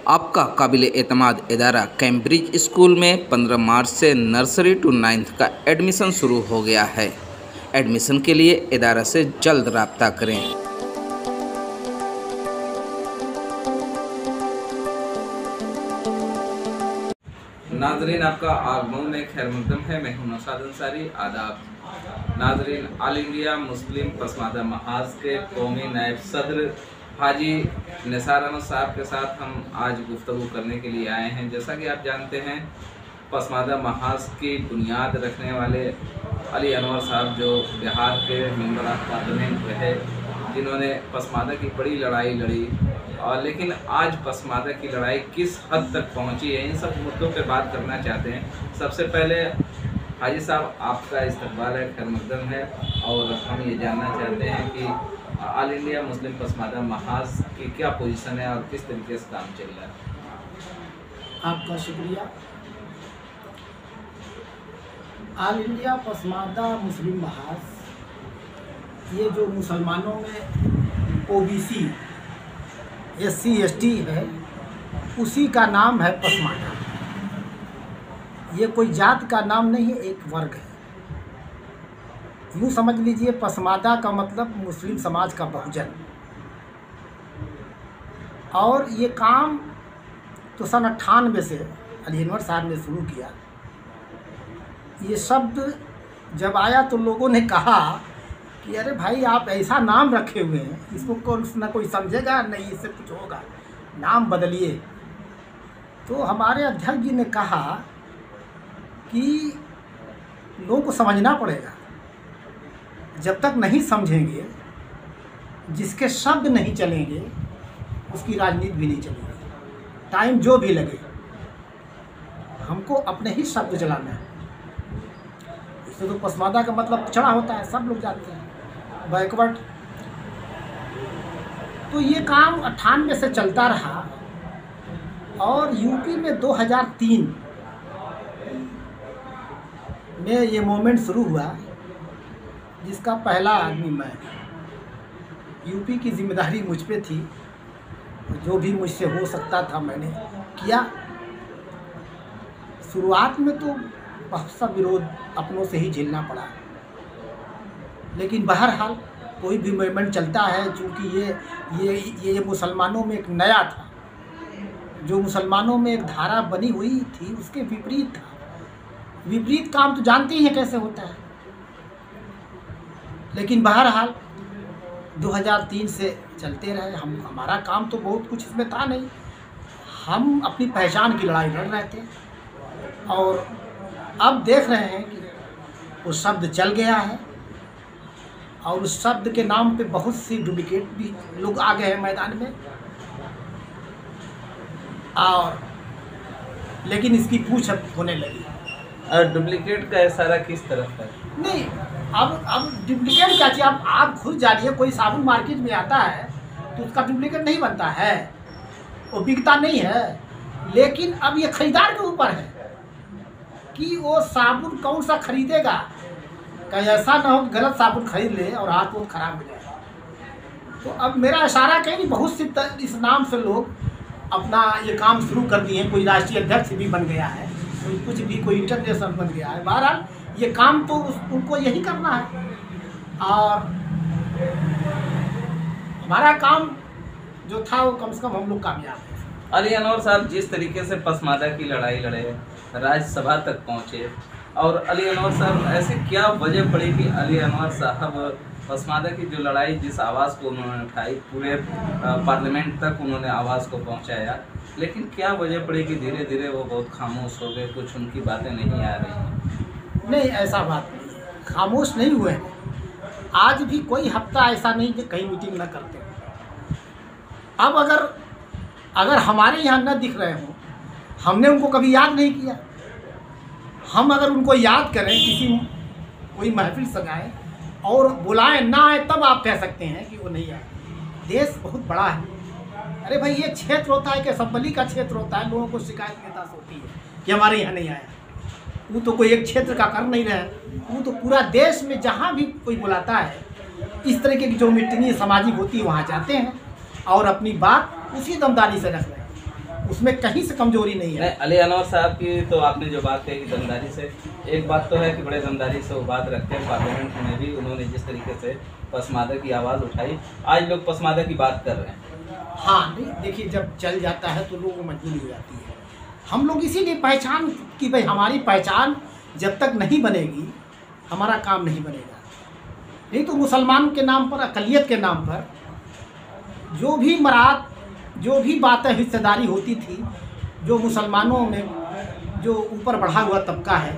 आपका काबिल एतमाद इदारा कैम्ब्रिज स्कूल में 15 मार्च से नर्सरी टू 9th का एडमिशन शुरू हो गया है। एडमिशन के लिए इदारा से जल्द राब्ता करें। नाजरीन, आपका आगमन में खैर मकदम है। मैं हूं नौशाद अंसारी। आदाब नाजरीन, ऑल इंडिया मुस्लिम पसमानदा महाज के कौमी नायब सदर हाजी निसार अहमद साहब के साथ हम आज गुफ्तगू करने के लिए आए हैं। जैसा कि आप जानते हैं, पसमानदा महाज की बुनियाद रखने वाले अली अनवर साहब जो बिहार के मेंबर ऑफ पार्लियामेंट रहे, जिन्होंने पसमानदा की बड़ी लड़ाई लड़ी, और लेकिन आज पसमानदा की लड़ाई किस हद तक पहुंची है, इन सब मुद्दों पे बात करना चाहते हैं। सबसे पहले हाजी साहब, आपका इस्तकबाल है, खैर मकदम है, और हम ये जानना चाहते हैं कि ऑल इंडिया मुस्लिम पसमानदा महाज की क्या पोजीशन है और किस तरीके से काम चल रहा है। आपका शुक्रिया। ऑल इंडिया पसमानदा मुस्लिम महाज, ये जो मुसलमानों में ओबीसी SC ST है, उसी का नाम है पसमानदा। ये कोई जात का नाम नहीं है, एक वर्ग है। यूँ समझ लीजिए, पसमानदा का मतलब मुस्लिम समाज का बहुजन। और ये काम तो सन 98 से अली अनवर साहब ने शुरू किया। ये शब्द जब आया तो लोगों ने कहा कि अरे भाई, आप ऐसा नाम रखे हुए हैं, इसको कौन ना कोई समझेगा, नहीं इससे कुछ होगा, नाम बदलिए। तो हमारे अध्यक्ष जी ने कहा कि लोगों को समझना पड़ेगा। जब तक नहीं समझेंगे, जिसके शब्द नहीं चलेंगे, उसकी राजनीति भी नहीं चलेगी। टाइम जो भी लगे, हमको अपने ही शब्द चलाना है। इससे तो पसमानदा का मतलब पिछड़ा होता है, सब लोग जानते हैं, बैकवर्ड। तो ये काम 98 से चलता रहा, और यूपी में 2003 में ये मूवमेंट शुरू हुआ, जिसका पहला आदमी मैं। यूपी की जिम्मेदारी मुझ पे थी, जो भी मुझसे हो सकता था मैंने किया। शुरुआत में तो बहुत सा विरोध अपनों से ही झेलना पड़ा, लेकिन बहरहाल कोई भी मूवमेंट चलता है, चूँकि ये मुसलमानों में एक नया था, जो मुसलमानों में एक धारा बनी हुई थी, उसके विपरीत था। विपरीत काम तो जानते ही हैं कैसे होता है। लेकिन बहरहाल 2003 से चलते रहे। हमारा काम तो बहुत कुछ इसमें था नहीं, हम अपनी पहचान की लड़ाई लड़ रहे थे। और अब देख रहे हैं कि वो शब्द चल गया है, और उस शब्द के नाम पे बहुत सी डुप्लीकेट भी लोग आ गए हैं मैदान में। और लेकिन इसकी पूछ होने लगी। और डुप्लीकेट का इशारा किस तरफ है? नहीं, अब डुप्लीकेट क्या चाहिए? आप खुद जानिए, कोई साबुन मार्केट में आता है तो उसका डुप्लीकेट नहीं बनता है, वो बिकता नहीं है। लेकिन अब ये खरीदार के ऊपर है कि वो साबुन कौन सा खरीदेगा। कहीं ऐसा ना हो कि गलत साबुन खरीद ले और हाथ वो खराब हो जाए। तो अब मेरा इशारा कहीं नहीं, बहुत सी इस नाम से लोग अपना ये काम शुरू कर दिए हैं। कोई राष्ट्रीय अध्यक्ष भी बन गया है, कुछ भी, कोई इंटरनेशनल बन गया है। बहरहाल ये काम तो उनको यही करना है, और हमारा काम जो था वो कम से कम हम लोग कामयाब हैं। अली अनवर साहब जिस तरीके से पसमानदा की लड़ाई लड़े, राज्यसभा तक पहुंचे, और अली अनवर साहब ऐसी क्या वजह पड़ी कि अली अनवर साहब पसमानदा की जो लड़ाई, जिस आवाज़ को उन्होंने उठाई, पूरे पार्लियामेंट तक उन्होंने आवाज़ को पहुंचाया, लेकिन क्या वजह पड़ी कि धीरे धीरे वो बहुत खामोश हो गए, कुछ उनकी बातें नहीं आ रही? नहीं, ऐसा बात नहीं, खामोश नहीं हुए हैं। आज भी कोई हफ्ता ऐसा नहीं कि कहीं मीटिंग न करते। अब अगर हमारे यहाँ न दिख रहे हों, हमने उनको कभी याद नहीं किया। हम अगर उनको याद करें, कोई महफिल सजाएं और बुलाएं, ना आए, तब आप कह सकते हैं कि वो नहीं आए। देश बहुत बड़ा है। अरे भाई, ये क्षेत्र होता है कि असम्बली का क्षेत्र होता है, लोगों को शिकायत नेता से होती है कि हमारे यहाँ नहीं आया। वो तो कोई एक क्षेत्र का कर नहीं रहे, वो तो पूरा देश में जहाँ भी कोई बुलाता है, इस तरीके की जो मीटिंग सामाजिक होती है, वहाँ जाते हैं और अपनी बात उसी दमदारी से रख रहे हैं। उसमें कहीं से कमजोरी नहीं है। अली अनवर साहब की तो आपने जो बात कही दमदारी से, एक बात तो है कि बड़े दमदारी से वो बात रखते हैं। पार्लियामेंट में भी उन्होंने जिस तरीके से पसमादा की आवाज़ उठाई, आज लोग पसमादा की बात कर रहे हैं। हाँ नहीं, देखिए जब चल जाता है तो लोगों को मजबूरी हो जाती है। हम लोग इसीलिए पहचान कि भाई हमारी पहचान जब तक नहीं बनेगी हमारा काम नहीं बनेगा। नहीं तो मुसलमान के नाम पर, अक़लियत के नाम पर जो भी मराद, जो भी बातें हिस्सेदारी होती थी, जो मुसलमानों में जो ऊपर बढ़ा हुआ तबका है,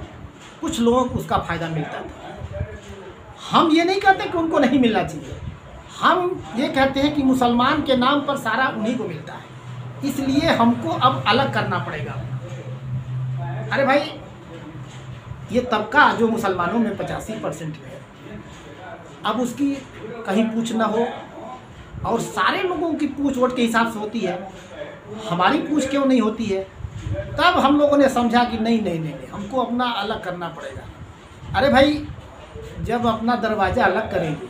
कुछ लोगों को उसका फ़ायदा मिलता था। हम ये नहीं कहते कि उनको नहीं मिलना चाहिए, हम ये कहते हैं कि मुसलमान के नाम पर सारा उन्हीं को मिलता है, इसलिए हमको अब अलग करना पड़ेगा। अरे भाई ये तबका जो मुसलमानों में 85% है, अब उसकी कहीं पूछ ना हो, और सारे लोगों की पूछ वोट के हिसाब से होती है, हमारी पूछ क्यों नहीं होती है? तब हम लोगों ने समझा कि नहीं नहीं नहीं, नहीं हमको अपना अलग करना पड़ेगा। अरे भाई जब अपना दरवाज़ा अलग करेंगे,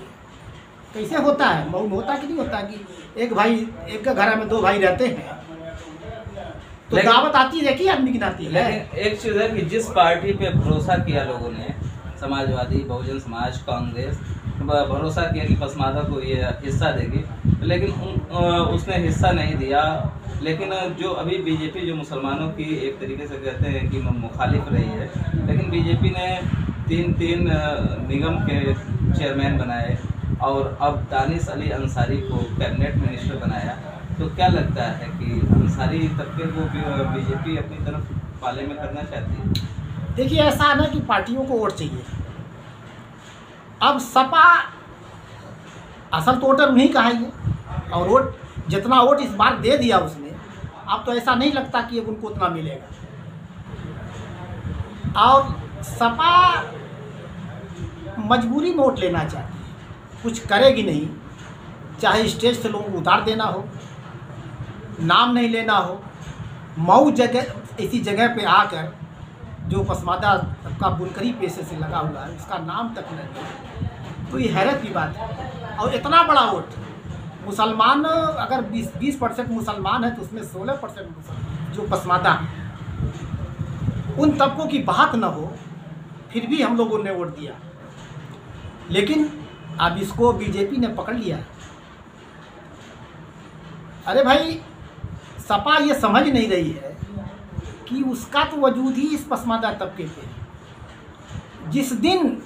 कैसे होता है, मऊ में होता कि नहीं होता कि एक भाई, एक घर में दो भाई रहते हैं तो दावत आती है कि आदमी की नाती है। लेकिन एक चीज़ है कि जिस पार्टी पे भरोसा किया लोगों ने, समाजवादी, बहुजन समाज, कांग्रेस, भरोसा किया कि पसमादा को ये हिस्सा देगी, लेकिन उसने हिस्सा नहीं दिया। लेकिन जो अभी बीजेपी जो मुसलमानों की एक तरीके से कहते हैं कि मुखालिफ रही है, लेकिन बीजेपी ने तीन निगम के चेयरमैन बनाए और अब दानिश अली अंसारी को कैबिनेट मिनिस्टर बनाया, तो क्या लगता है कि अंसारी तबके को बीजेपी अपनी तरफ पाले में करना चाहती है? देखिए ऐसा है ना कि पार्टियों को वोट चाहिए। अब सपा असल तो वोटर नहीं कहा है, और वोट जितना वोट इस बार दे दिया उसने, अब तो ऐसा नहीं लगता कि अब उनको उतना मिलेगा। और सपा मजबूरी में वोट लेना चाहती है, कुछ करेगी नहीं, चाहे स्टेज से लोगों को उतार देना हो, नाम नहीं लेना हो, मऊ जगह ऐसी जगह पे आकर जो पसमादा का बुनकरी पेशे से लगा हुआ है उसका नाम तक नहीं, तो ये हैरत की बात है। और इतना बड़ा वोट मुसलमान, अगर 20% मुसलमान है तो उसमें 16% जो पसमादा है, उन तबकों की बात न हो, फिर भी हम लोगों ने वोट दिया। लेकिन अब इसको बीजेपी ने पकड़ लिया। अरे भाई सपा ये समझ नहीं रही है कि उसका तो वजूद ही इस पसमादा तबके पे है। जिस दिन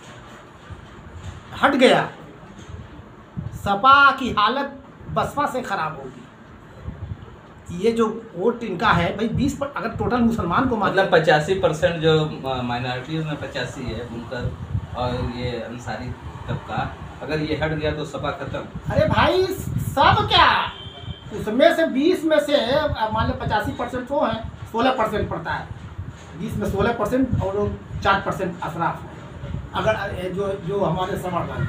हट गया सपा की हालत बसपा से खराब होगी। ये जो वोट इनका है भाई 20 पर, अगर टोटल मुसलमान को मतलब 85% जो माइनॉरिटीज़ में 85 है बुनकर और ये अंसारी तबका, अगर ये हट गया तो सपा खत्म। अरे भाई सब क्या, उसमें से 20 में से मान लो 85% वो है, 16% पड़ता है, 20 में 16% और 4% अशराफ है। अगर जो हमारे समर्थन,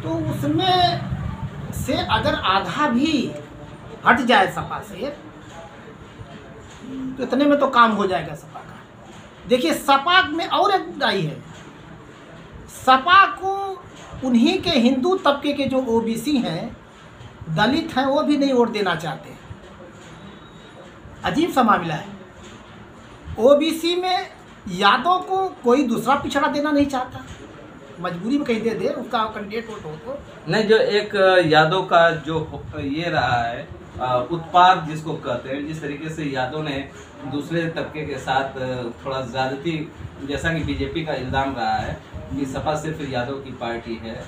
तो उसमें से अगर आधा भी हट जाए सपा से तो इतने में तो काम हो जाएगा सपा का। देखिए सपा में और एक बुराई है, सपा को उन्हीं के हिंदू तबके के जो ओबीसी हैं, दलित हैं, वो भी नहीं वोट देना चाहते। अजीब सा मामला है। ओबीसी में यादव को कोई दूसरा पिछड़ा देना नहीं चाहता, मजबूरी में कहीं दे उसका कैंडिडेट वोट हो तो नहीं। जो एक यादव का जो ये रहा है उत्पाद जिसको कहते हैं, जिस तरीके से यादव ने दूसरे तबके के साथ थोड़ा ज़्यादती, जैसा कि बीजेपी का इल्ज़ाम रहा है कि सपा सिर्फ यादव की पार्टी है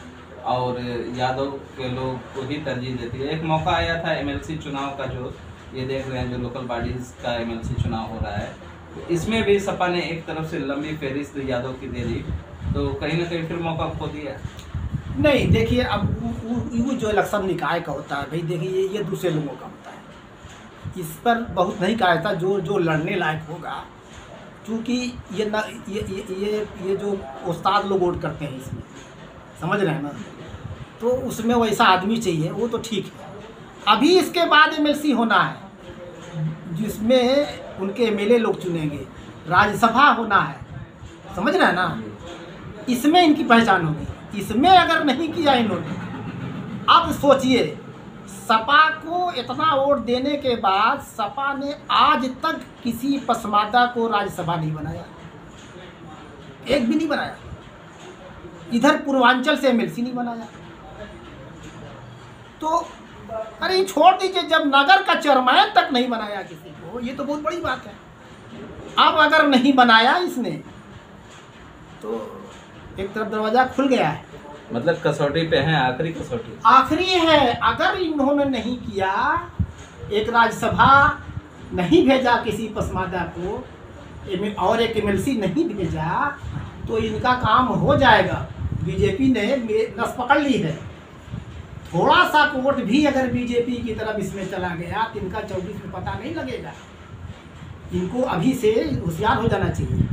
और यादव के लोग को ही तरजीह देती है। एक मौका आया था एमएलसी चुनाव का, जो ये देख रहे हैं जो लोकल बॉडीज़ का एमएलसी चुनाव हो रहा है, तो इसमें भी सपा ने एक तरफ से लंबी फहरिस्त यादव की दे दी, तो कहीं ना कहीं फिर मौका खो दिया। नहीं देखिए अब वो जो इलेक्शन निकाय का होता है भाई, देखिए ये दूसरे लोगों का होता है, इस पर बहुत नहीं कहा जाता। जो लड़ने लायक होगा, क्योंकि ये जो उस्ताद लोग वोट करते हैं इसमें, समझ रहे हैं ना, तो उसमें वैसा आदमी चाहिए, वो तो ठीक है। अभी इसके बाद एमएलसी होना है जिसमें उनके एमएलए लोग चुनेंगे, राज्यसभा होना है, समझ रहे हैं ना, इसमें इनकी पहचान होगी। इसमें अगर नहीं किया इन्होंने, अब सोचिए सपा को इतना वोट देने के बाद सपा ने आज तक किसी पसमादा को राज्यसभा नहीं बनाया, एक भी नहीं बनाया। इधर पूर्वांचल से एमएलसी नहीं बनाया। तो अरे छोड़ दीजिए, जब नगर का चेयरमैन तक नहीं बनाया किसी को, ये तो बहुत बड़ी बात है। अब अगर नहीं बनाया इसने तो एक तरफ दरवाजा खुल गया है, मतलब कसौटी पे है, आखिरी कसौटी आखिरी है। अगर इन्होंने नहीं किया, एक राज्यसभा नहीं भेजा किसी पसमादा को और एक एमएलसी नहीं भेजा, तो इनका काम हो जाएगा। बीजेपी ने नस पकड़ ली है। थोड़ा सा वोट भी अगर बीजेपी की तरफ इसमें चला गया तो इनका 24 में पता नहीं लगेगा। इनको अभी से होशियार हो जाना चाहिए।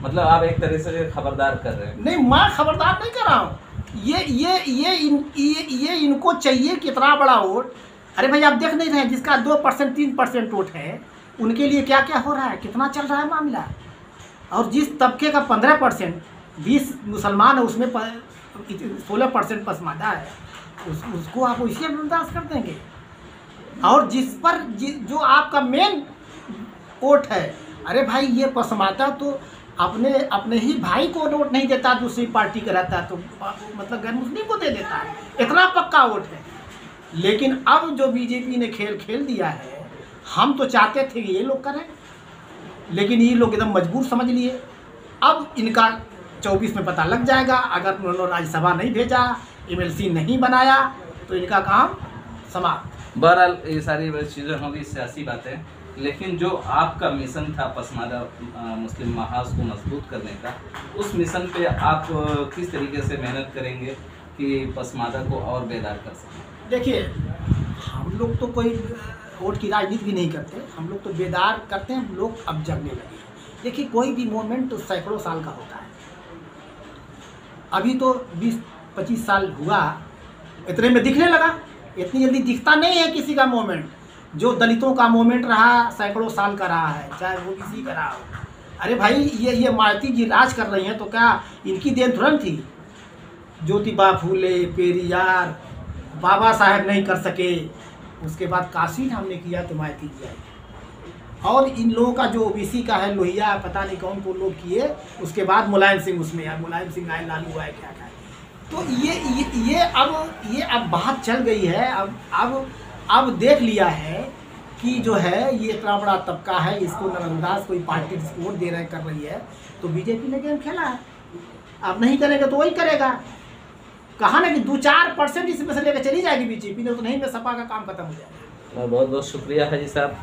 मतलब आप एक तरह से खबरदार कर रहे हैं? नहीं, मैं खबरदार नहीं कर रहा हूँ। ये इनको चाहिए कितना बड़ा वोट। अरे भाई, आप देख नहीं रहे हैं जिसका 2% 3% वोट है, उनके लिए क्या क्या हो रहा है, कितना चल रहा है मामला। और जिस तबके का 15% 20 मुसलमान है, उसमें 16% पसमादा है, उसको आप इसी बर्दाश्त कर देंगे। और जिस पर जो आपका मेन वोट है, अरे भाई ये पसमादा तो अपने ही भाई को वोट नहीं देता, दूसरी पार्टी का रहता तो मतलब गैर मुस्लिम को दे देता है। इतना पक्का वोट है। लेकिन अब जो बीजेपी ने खेल दिया है, हम तो चाहते थे कि ये लोग करें, लेकिन ये लोग एकदम मजबूर समझ लिए। अब इनका 24 में पता लग जाएगा। अगर उन्होंने राज्यसभा नहीं भेजा, एमएलसी नहीं बनाया, तो इनका काम समाप्त। बहरहाल ये सारी चीज़ें होंगी, सियासी बातें, लेकिन जो आपका मिशन था पसमादा मुस्लिम महाज को मजबूत करने का, उस मिशन पे आप किस तरीके से मेहनत करेंगे कि पसमादा को और बेदार कर सकें? देखिए, हम लोग तो कोई वोट की राजनीति भी नहीं करते, हम लोग तो बेदार करते हैं। लोग अब जगने लगे। देखिए, कोई भी मोमेंट तो सैकड़ों साल का होता है। अभी तो 20-25 साल हुआ, इतने में दिखने लगा। इतनी जल्दी दिखता नहीं है किसी का मोमेंट। जो दलितों का मोमेंट रहा, सैकड़ों साल का रहा है, चाहे वो किसी का रहा हो। अरे भाई, ये मायावती जी राज कर रही हैं, तो क्या इनकी देन तुरंत थी? ज्योतिबा फूले, पेरियार, बाबा साहेब नहीं कर सके, उसके बाद काशी हमने किया तो मायावती जी आई। और इन लोगों का जो ओबीसी का है, लोहिया पता नहीं कौन को लोग किए, उसके बाद मुलायम सिंह उसमें आए, मुलायम सिंह आए, लालू आए, क्या क्या। तो ये अब बात चल गई है। अब देख लिया है कि जो है ये इतना बड़ा तबका है, इसको नजरअंदाज कोई पार्टी वोट दे रहे कर रही है, तो बीजेपी ने गेम खेला है। अब नहीं करेगा तो वही करेगा। कहा ना कि 2-4% इसमें से लेकर चली जाएगी बीजेपी ने, तो नहीं में सपा का काम खत्म हो जाएगा। बहुत बहुत शुक्रिया हाजी साहब।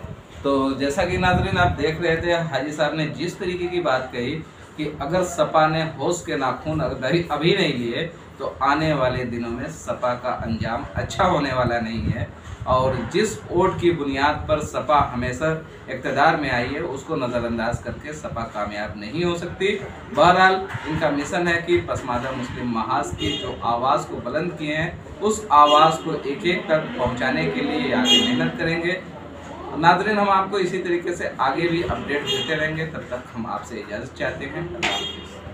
तो जैसा कि नाज़रीन आप देख रहे थे, हाजी साहब ने जिस तरीके की बात कही कि अगर सपा ने होश के नाखून अभी नहीं लिए, तो आने वाले दिनों में सपा का अंजाम अच्छा होने वाला नहीं है। और जिस वोट की बुनियाद पर सपा हमेशा इक़्तिदार में आई है, उसको नज़रअंदाज करके सपा कामयाब नहीं हो सकती। बहरहाल इनका मिशन है कि पसमादा मुस्लिम महाज की जो आवाज़ को बुलंद किए हैं, उस आवाज़ को एक एक तक पहुंचाने के लिए आगे मेहनत करेंगे। नाज़रीन, हम आपको इसी तरीके से आगे भी अपडेट देते रहेंगे। तब तक हम आपसे इजाज़त चाहते हैं। अल्लाह हाफ़िज़।